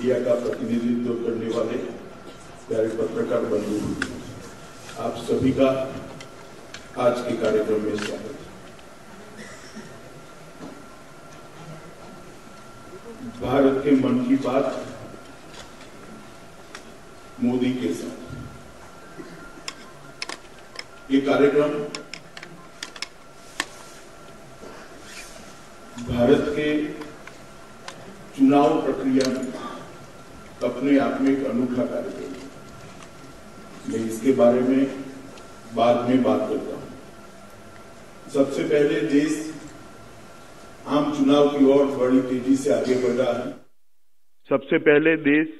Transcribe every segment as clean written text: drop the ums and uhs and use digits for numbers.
Media का प्रतिनिधित्व करने वाले प्यारे पत्रकार बंधु, आप सभी का आज के कार्यक्रम में स्वागत है। भारत के मन की बात मोदी के साथ ये कार्यक्रम भारत के चुनाव प्रक्रिया में अपने आप में एक अनूठा कार्यक्रम है। मैं इसके बारे में बाद में बात करता हूं। सबसे पहले देश आम चुनाव की ओर बड़ी तेजी से आगे बढ़ रहा है। सबसे पहले देश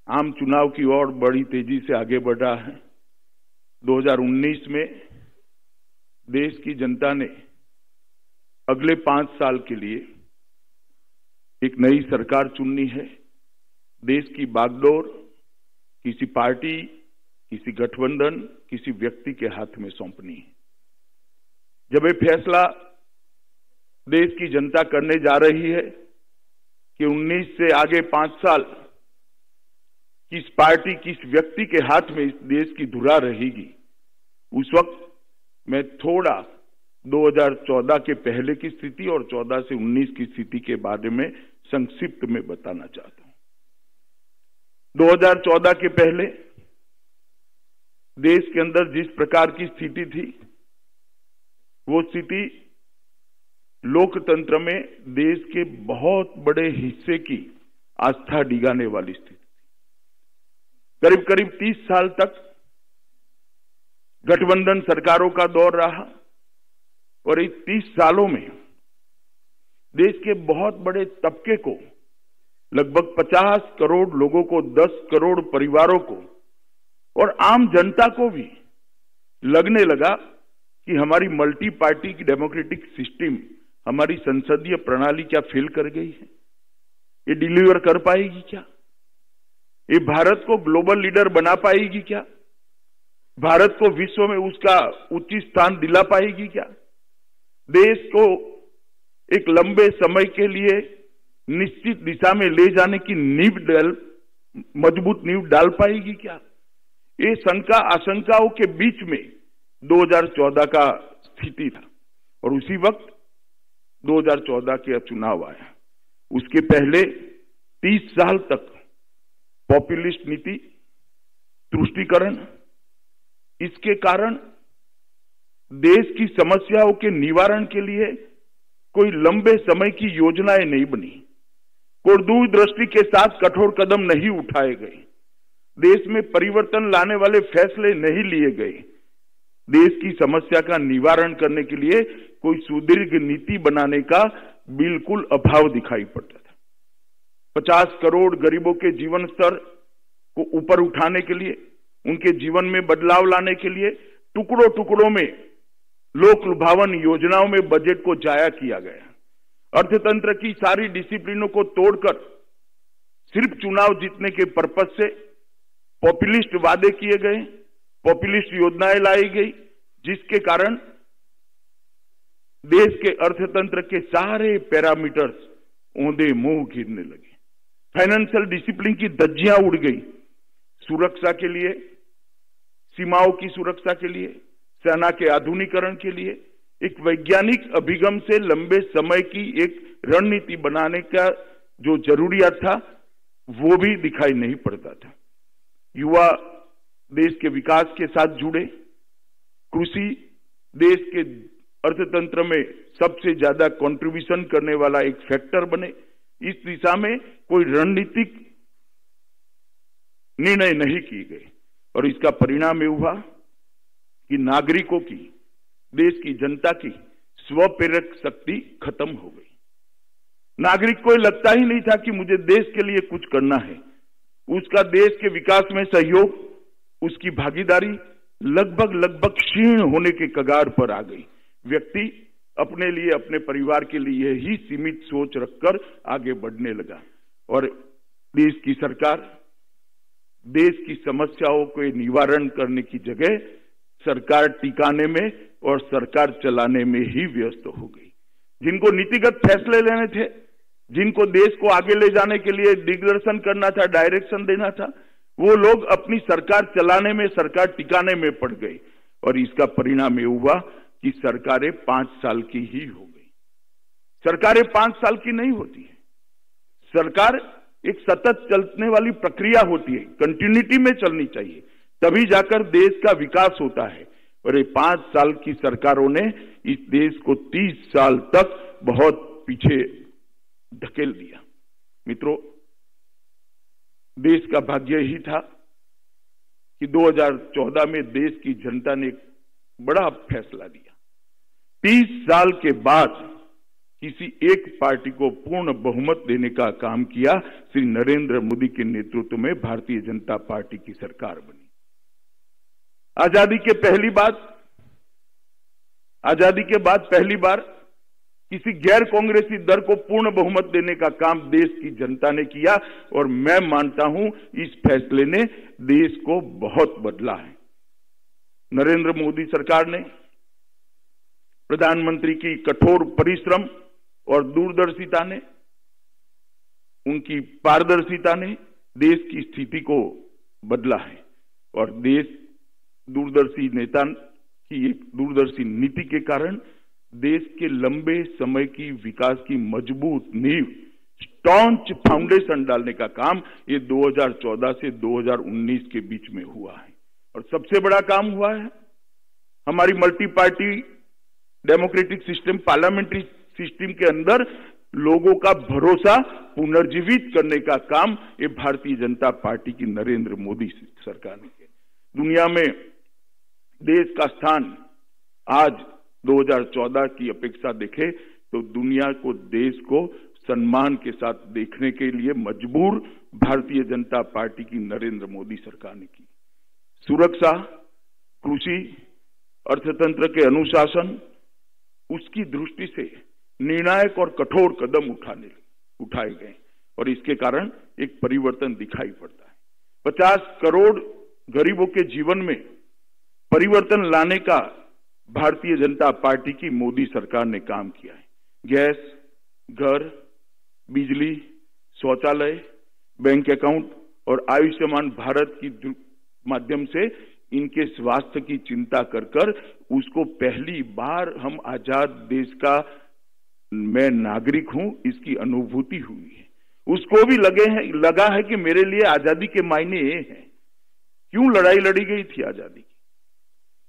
आम चुनाव की ओर बड़ी तेजी से आगे बढ़ रहा है। 2019 में देश की जनता ने अगले 5 साल के लिए एक नई सरकार चुननी है। देश की बागडोर किसी पार्टी, किसी गठबंधन, किसी व्यक्ति के हाथ में सौंपनी है। जब ये फैसला देश की जनता करने जा रही है कि 19 से आगे 5 साल किस पार्टी, किस व्यक्ति के हाथ में इस देश की धुरा रहेगी, उस वक्त मैं थोड़ा 2014 के पहले की स्थिति और 14 से 19 की स्थिति के बारे में संक्षिप्त में बताना चाहता हूं। 2014 के पहले देश के अंदर जिस प्रकार की स्थिति थी, वो स्थिति लोकतंत्र में देश के बहुत बड़े हिस्से की आस्था डिगाने वाली स्थिति थी। करीब करीब 30 साल तक गठबंधन सरकारों का दौर रहा और इस 30 सालों में देश के बहुत बड़े तबके को, लगभग 50 करोड़ लोगों को, 10 करोड़ परिवारों को और आम जनता को भी लगने लगा कि हमारी मल्टी पार्टी की डेमोक्रेटिक सिस्टम, हमारी संसदीय प्रणाली क्या फेल कर गई है? ये डिलीवर कर पाएगी क्या? ये भारत को ग्लोबल लीडर बना पाएगी क्या? भारत को विश्व में उसका उचित स्थान दिला पाएगी क्या? देश को एक लंबे समय के लिए निश्चित दिशा में ले जाने की मजबूत नींव डाल पाएगी क्या? ये शंका आशंकाओं के बीच में 2014 का स्थिति था और उसी वक्त 2014 के चुनाव आया। उसके पहले 30 साल तक पॉपुलिस्ट नीति, तुष्टीकरण, इसके कारण देश की समस्याओं के निवारण के लिए कोई लंबे समय की योजनाएं नहीं बनी, कोई दूरदृष्टि के साथ कठोर कदम नहीं उठाए गए, देश में परिवर्तन लाने वाले फैसले नहीं लिए गए, देश की समस्या का निवारण करने के लिए कोई सुदीर्घ नीति बनाने का बिल्कुल अभाव दिखाई पड़ता था। 50 करोड़ गरीबों के जीवन स्तर को ऊपर उठाने के लिए, उनके जीवन में बदलाव लाने के लिए टुकड़ों टुकड़ों में लोक लुभावन योजनाओं में बजट को जाया किया गया। अर्थतंत्र की सारी डिसिप्लिनों को तोड़कर सिर्फ चुनाव जीतने के पर्पज से पॉपुलिस्ट वादे किए गए, पॉपुलिस्ट योजनाएं लाई गई, जिसके कारण देश के अर्थतंत्र के सारे पैरामीटर्स औंधे मुंह गिरने लगे। फाइनेंशियल डिसिप्लिन की धज्जियां उड़ गई। सुरक्षा के लिए, सीमाओं की सुरक्षा के लिए, सेना के आधुनिकीकरण के लिए एक वैज्ञानिक अभिगम से लंबे समय की एक रणनीति बनाने का जो जरूरियात था, वो भी दिखाई नहीं पड़ता था। युवा देश के विकास के साथ जुड़े, कृषि देश के अर्थतंत्र में सबसे ज्यादा कंट्रीब्यूशन करने वाला एक फैक्टर बने, इस दिशा में कोई रणनीतिक निर्णय नहीं किए गए और इसका परिणाम ये हुआ कि नागरिकों की, देश की जनता की स्वप्रेरक शक्ति खत्म हो गई। नागरिक को लगता ही नहीं था कि मुझे देश के लिए कुछ करना है। उसका देश के विकास में सहयोग, उसकी भागीदारी लगभग क्षीण होने के कगार पर आ गई। व्यक्ति अपने लिए, अपने परिवार के लिए ही सीमित सोच रखकर आगे बढ़ने लगा और देश की सरकार देश की समस्याओं के निवारण करने की जगह सरकार टिकाने में और सरकार चलाने में ही व्यस्त हो गई। जिनको नीतिगत फैसले लेने थे, जिनको देश को आगे ले जाने के लिए दिग्दर्शन करना था, डायरेक्शन देना था, वो लोग अपनी सरकार चलाने में, सरकार टिकाने में पड़ गए। और इसका परिणाम ये हुआ कि सरकारें 5 साल की ही हो गई। सरकारें 5 साल की नहीं होती है। सरकार एक सतत चलने वाली प्रक्रिया होती है, कंटिन्यूटी में चलनी चाहिए, तभी जाकर देश का विकास होता है। और ये 5 साल की सरकारों ने इस देश को 30 साल तक बहुत पीछे धकेल दिया। मित्रों, देश का भाग्य ही था कि 2014 में देश की जनता ने एक बड़ा फैसला लिया। 30 साल के बाद किसी एक पार्टी को पूर्ण बहुमत देने का काम किया। श्री नरेंद्र मोदी के नेतृत्व में भारतीय जनता पार्टी की सरकार बनी। आजादी के बाद पहली बार किसी गैर कांग्रेसी दल को पूर्ण बहुमत देने का काम देश की जनता ने किया। और मैं मानता हूं इस फैसले ने देश को बहुत बदला है। नरेंद्र मोदी सरकार ने, प्रधानमंत्री की कठोर परिश्रम और दूरदर्शिता ने, उनकी पारदर्शिता ने देश की स्थिति को बदला है। और देश दूरदर्शी नेता की एक दूरदर्शी नीति के कारण देश के लंबे समय की विकास की मजबूत नींव, स्टॉन्च फाउंडेशन डालने का काम ये 2014 से 2019 के बीच में हुआ है। और सबसे बड़ा काम हुआ है हमारी multi party democratic system, parliamentary system के अंदर लोगों का भरोसा पुनर्जीवित करने का काम ये भारतीय जनता पार्टी की नरेंद्र मोदी सरकार ने किया। दुनिया में देश का स्थान आज 2014 की अपेक्षा देखें तो दुनिया को, देश को सम्मान के साथ देखने के लिए मजबूर भारतीय जनता पार्टी की नरेंद्र मोदी सरकार ने की। सुरक्षा, कृषि, अर्थतंत्र के अनुशासन, उसकी दृष्टि से निर्णायक और कठोर कदम उठाए गए और इसके कारण एक परिवर्तन दिखाई पड़ता है। 50 करोड़ गरीबों के जीवन में परिवर्तन लाने का भारतीय जनता पार्टी की मोदी सरकार ने काम किया है। गैस, घर, बिजली, शौचालय, बैंक अकाउंट और आयुष्मान भारत की माध्यम से इनके स्वास्थ्य की चिंता कर उसको पहली बार हम आजाद देश का मैं नागरिक हूं इसकी अनुभूति हुई है। उसको भी लगा है कि मेरे लिए आजादी के मायने ये हैं, क्यों लड़ाई लड़ी गई थी आजादी की।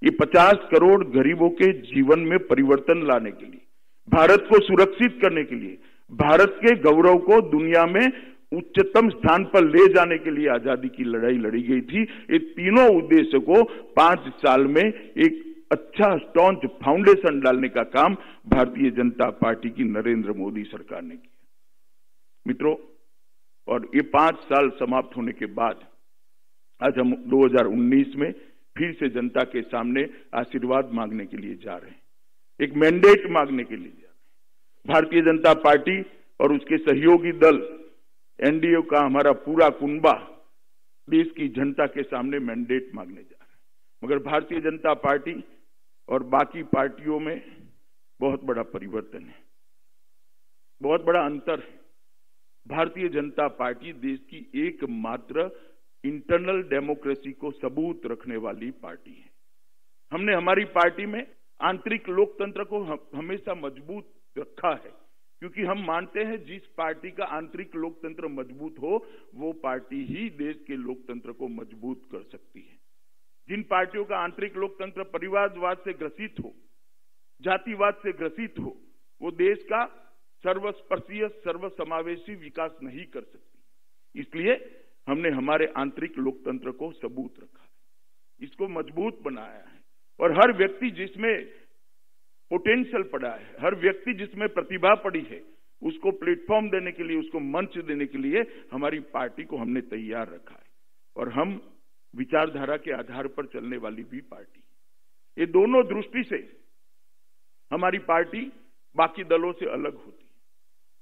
ये 50 करोड़ गरीबों के जीवन में परिवर्तन लाने के लिए, भारत को सुरक्षित करने के लिए, भारत के गौरव को दुनिया में उच्चतम स्थान पर ले जाने के लिए आजादी की लड़ाई लड़ी गई थी। ये तीनों उद्देश्य को 5 साल में एक अच्छा स्टॉन्च फाउंडेशन डालने का काम भारतीय जनता पार्टी की नरेंद्र मोदी सरकार ने किया। मित्रों, और ये 5 साल समाप्त होने के बाद आज हम 2019 में फिर से जनता के सामने आशीर्वाद मांगने के लिए जा रहे हैं, एक मैंडेट मांगने के लिए जा रहे हैं। भारतीय जनता पार्टी और उसके सहयोगी दल एनडीए का हमारा पूरा कुनबा देश की जनता के सामने मैंडेट मांगने जा रहा है। मगर भारतीय जनता पार्टी और बाकी पार्टियों में बहुत बड़ा परिवर्तन है, बहुत बड़ा अंतर है। भारतीय जनता पार्टी देश की एकमात्र इंटरनल डेमोक्रेसी को सबूत रखने वाली पार्टी है। हमने हमारी पार्टी में आंतरिक लोकतंत्र को हमेशा मजबूत रखा है, क्योंकि हम मानते हैं जिस पार्टी का आंतरिक लोकतंत्र मजबूत हो वो पार्टी ही देश के लोकतंत्र को मजबूत कर सकती है। जिन पार्टियों का आंतरिक लोकतंत्र परिवारवाद से ग्रसित हो, जातिवाद से ग्रसित हो, वो देश का सर्वस्पर्शीय, सर्वसमावेशी विकास नहीं कर सकती। इसलिए हमने हमारे आंतरिक लोकतंत्र को सबूत रखा है, इसको मजबूत बनाया है। और हर व्यक्ति जिसमें पोटेंशियल पड़ा है, हर व्यक्ति जिसमें प्रतिभा पड़ी है, उसको प्लेटफॉर्म देने के लिए, उसको मंच देने के लिए हमारी पार्टी को हमने तैयार रखा है। और हम विचारधारा के आधार पर चलने वाली भी पार्टी, ये दोनों दृष्टि से हमारी पार्टी बाकी दलों से अलग होती है।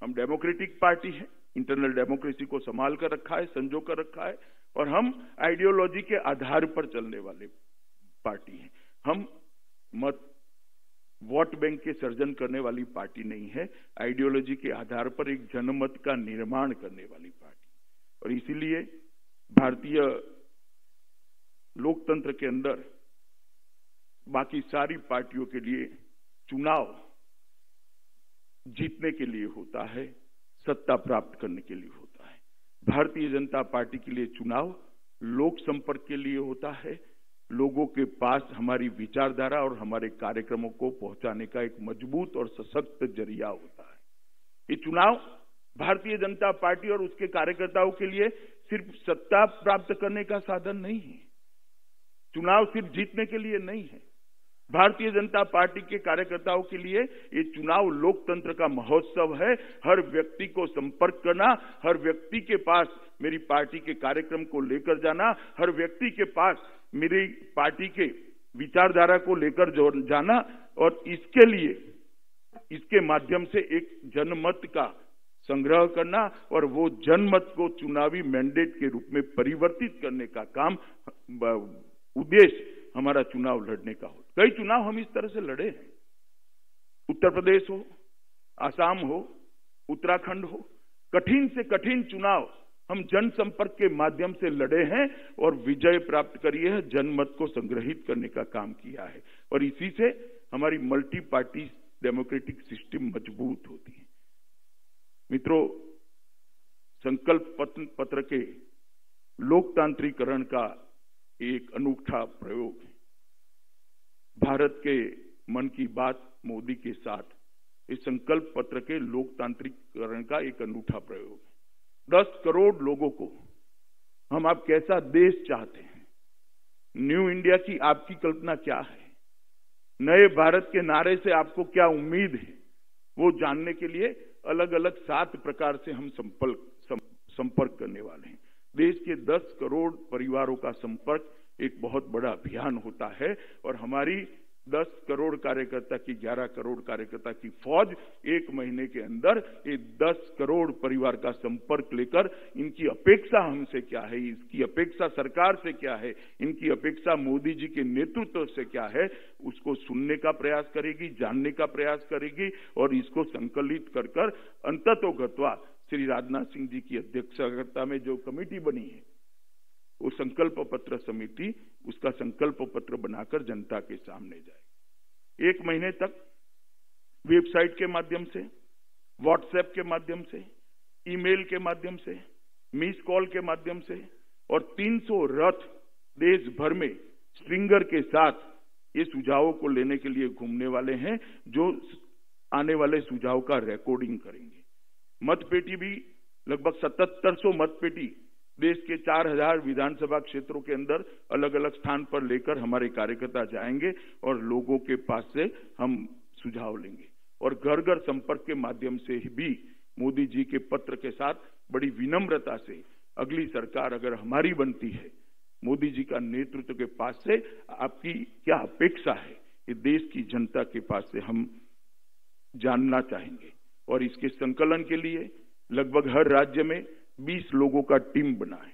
हम डेमोक्रेटिक पार्टी है, इंटरनल डेमोक्रेसी को संभाल कर रखा है, संजो कर रखा है। और हम आइडियोलॉजी के आधार पर चलने वाले पार्टी हैं। हम वोट बैंक के सर्जन करने वाली पार्टी नहीं है, आइडियोलॉजी के आधार पर एक जनमत का निर्माण करने वाली पार्टी। और इसीलिए भारतीय लोकतंत्र के अंदर बाकी सारी पार्टियों के लिए चुनाव जीतने के लिए होता है, सत्ता प्राप्त करने के लिए होता है। भारतीय जनता पार्टी के लिए चुनाव लोक संपर्क के लिए होता है, लोगों के पास हमारी विचारधारा और हमारे कार्यक्रमों को पहुंचाने का एक मजबूत और सशक्त जरिया होता है। ये चुनाव भारतीय जनता पार्टी और उसके कार्यकर्ताओं के लिए सिर्फ सत्ता प्राप्त करने का साधन नहीं है, चुनाव सिर्फ जीतने के लिए नहीं है। भारतीय जनता पार्टी के कार्यकर्ताओं के लिए ये चुनाव लोकतंत्र का महोत्सव है। हर व्यक्ति को संपर्क करना, हर व्यक्ति के पास मेरी पार्टी के कार्यक्रम को लेकर जाना, हर व्यक्ति के पास मेरी पार्टी के विचारधारा को लेकर जाना, और इसके लिए इसके माध्यम से एक जनमत का संग्रह करना और वो जनमत को चुनावी मैंडेट के रूप में परिवर्तित करने का काम, उद्देश्य हमारा चुनाव लड़ने का हो। कई चुनाव हम इस तरह से लड़े हैं, उत्तर प्रदेश हो, आसाम हो, उत्तराखंड हो, कठिन से कठिन चुनाव हम जनसंपर्क के माध्यम से लड़े हैं और विजय प्राप्त करी है, जनमत को संग्रहित करने का काम किया है। और इसी से हमारी मल्टी पार्टी डेमोक्रेटिक सिस्टम मजबूत होती है। मित्रों, संकल्प पत्र के लोकतांत्रिकरण का एक अनूठा प्रयोग है। भारत के मन की बात मोदी के साथ इस संकल्प पत्र के लोकतांत्रिकरण का एक अनूठा प्रयोग है। 10 करोड़ लोगों को हम आप कैसा देश चाहते हैं, न्यू इंडिया की आपकी कल्पना क्या है, नए भारत के नारे से आपको क्या उम्मीद है, वो जानने के लिए अलग अलग 7 प्रकार से हम संपर्क करने वाले हैं। देश के 10 करोड़ परिवारों का संपर्क एक बहुत बड़ा अभियान होता है और हमारी 10 करोड़ कार्यकर्ता की 11 करोड़ कार्यकर्ता की फौज एक महीने के अंदर ये 10 करोड़ परिवार का संपर्क लेकर इनकी अपेक्षा हमसे क्या है, इसकी अपेक्षा सरकार से क्या है, इनकी अपेक्षा मोदी जी के नेतृत्व से क्या है, उसको सुनने का प्रयास करेगी, जानने का प्रयास करेगी और इसको संकलित कर कर अंततोगत्वा श्री राजनाथ सिंह जी की अध्यक्षता में जो कमेटी बनी है, वो संकल्प पत्र समिति उसका संकल्प पत्र बनाकर जनता के सामने जाए। 1 महीने तक वेबसाइट के माध्यम से, व्हाट्सएप के माध्यम से, ईमेल के माध्यम से, मिस कॉल के माध्यम से और 300 रथ देश भर में स्ट्रिंगर के साथ ये सुझावों को लेने के लिए घूमने वाले हैं, जो आने वाले सुझाव का रिकॉर्डिंग करेंगे। मतपेटी भी लगभग 7700 मतपेटी देश के 4000 विधानसभा क्षेत्रों के अंदर अलग अलग स्थान पर लेकर हमारे कार्यकर्ता जाएंगे और लोगों के पास से हम सुझाव लेंगे। और घर घर संपर्क के माध्यम से भी मोदी जी के पत्र के साथ बड़ी विनम्रता से अगली सरकार अगर हमारी बनती है, मोदी जी का नेतृत्व के पास से आपकी क्या अपेक्षा है, ये देश की जनता के पास से हम जानना चाहेंगे। और इसके संकलन के लिए लगभग हर राज्य में 20 लोगों का टीम बना है।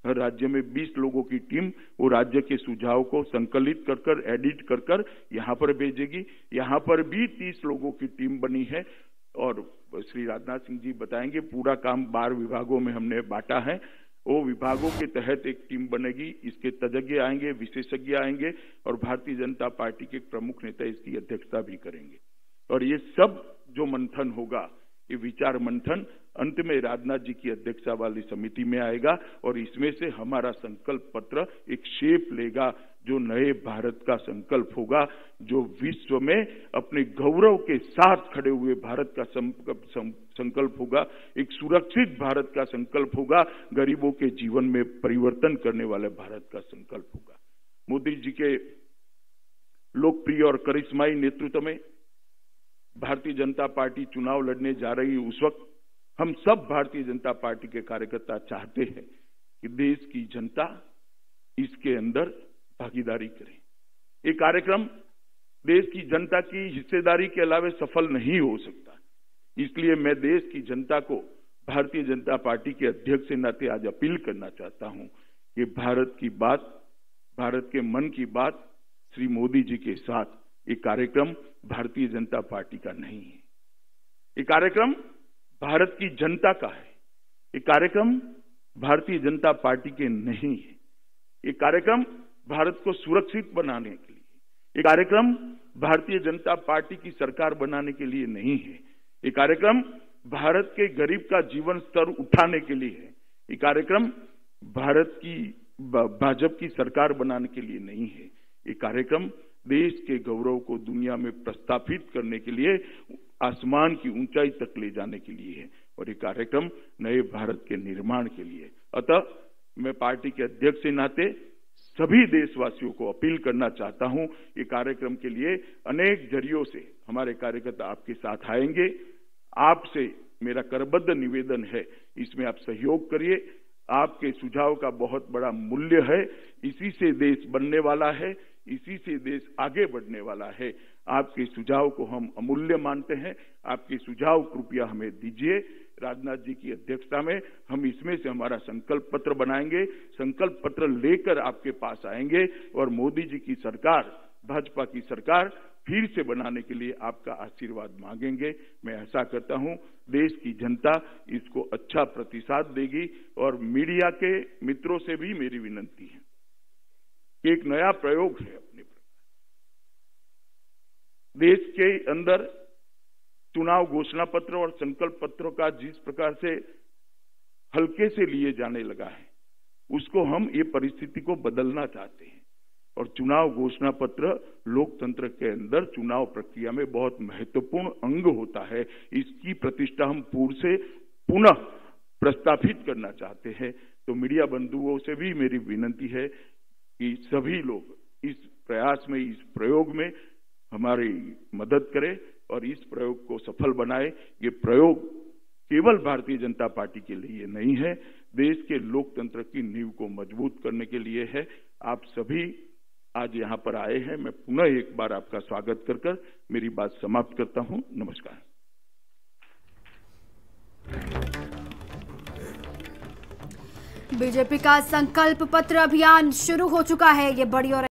हर राज्य में 20 लोगों की टीम वो राज्य के सुझाव को संकलित कर कर, एडिट कर कर यहाँ पर भेजेगी। यहाँ पर भी 30 लोगों की टीम बनी है और श्री राजनाथ सिंह जी बताएंगे पूरा काम 12 विभागों में हमने बांटा है। वो विभागों के तहत एक टीम बनेगी, इसके तज्ञ आएंगे, विशेषज्ञ आएंगे और भारतीय जनता पार्टी के प्रमुख नेता इसकी अध्यक्षता भी करेंगे। और ये सब जो मंथन होगा, ये विचार मंथन अंत में राजनाथ जी की अध्यक्षता वाली समिति में आएगा और इसमें से हमारा संकल्प पत्र एक शेप लेगा जो नए भारत का संकल्प होगा, जो विश्व में अपने गौरव के साथ खड़े हुए भारत का संकल्प होगा, एक सुरक्षित भारत का संकल्प होगा, गरीबों के जीवन में परिवर्तन करने वाले भारत का संकल्प होगा। मोदी जी के लोकप्रिय और करिश्माई नेतृत्व में भारतीय जनता पार्टी चुनाव लड़ने जा रही उस वक्त हम सब भारतीय जनता पार्टी के कार्यकर्ता चाहते हैं कि देश की जनता इसके अंदर भागीदारी करे। ये कार्यक्रम देश की जनता की हिस्सेदारी के अलावा सफल नहीं हो सकता। इसलिए मैं देश की जनता को भारतीय जनता पार्टी के अध्यक्ष के नाते आज अपील करना चाहता हूं कि भारत की बात, भारत के मन की बात श्री मोदी जी के साथ ये कार्यक्रम भारतीय जनता पार्टी का नहीं है। ये कार्यक्रम भारत की जनता का है। ये कार्यक्रम भारतीय जनता पार्टी के नहीं है। ये कार्यक्रम भारत को सुरक्षित बनाने के लिए, ये कार्यक्रम भारतीय जनता पार्टी की सरकार बनाने के लिए नहीं है। ये कार्यक्रम भारत के गरीब का जीवन स्तर उठाने के लिए है। ये कार्यक्रम भारत की भाजपा की सरकार बनाने के लिए नहीं है। ये कार्यक्रम देश के गौरव को दुनिया में प्रस्थापित करने के लिए, आसमान की ऊंचाई तक ले जाने के लिए है और ये कार्यक्रम नए भारत के निर्माण के लिए। अतः मैं पार्टी के अध्यक्ष के नाते सभी देशवासियों को अपील करना चाहता हूं, ये कार्यक्रम के लिए अनेक जरियों से हमारे कार्यकर्ता आपके साथ आएंगे। आपसे मेरा करबद्ध निवेदन है, इसमें आप सहयोग करिए। आपके सुझाव का बहुत बड़ा मूल्य है। इसी से देश बनने वाला है, इसी से देश आगे बढ़ने वाला है। आपके सुझाव को हम अमूल्य मानते हैं। आपके सुझाव कृपया हमें दीजिए। राजनाथ जी की अध्यक्षता में हम इसमें से हमारा संकल्प पत्र बनाएंगे। संकल्प पत्र लेकर आपके पास आएंगे और मोदी जी की सरकार, भाजपा की सरकार फिर से बनाने के लिए आपका आशीर्वाद मांगेंगे। मैं ऐसा करता हूं, देश की जनता इसको अच्छा प्रतिसाद देगी। और मीडिया के मित्रों से भी मेरी विनती है कि एक नया प्रयोग है अपने देश के अंदर चुनाव घोषणा पत्र और संकल्प पत्रों का जिस प्रकार से हल्के से लिए जाने लगा है, उसको हम ये परिस्थिति को बदलना चाहते हैं। और चुनाव घोषणा पत्र लोकतंत्र के अंदर चुनाव प्रक्रिया में बहुत महत्वपूर्ण अंग होता है। इसकी प्रतिष्ठा हम पुनः प्रस्तापित करना चाहते हैं। तो मीडिया बंधुओं से भी मेरी विनती है कि सभी लोग इस प्रयास में, इस प्रयोग में हमारी मदद करें और इस प्रयोग को सफल बनाए। ये प्रयोग केवल भारतीय जनता पार्टी के लिए नहीं है, देश के लोकतंत्र की नींव को मजबूत करने के लिए है। आप सभी आज यहाँ पर आए हैं। मैं पुनः एक बार आपका स्वागत कर मेरी बात समाप्त करता हूँ। नमस्कार। बीजेपी का संकल्प पत्र अभियान शुरू हो चुका है। ये बड़ी और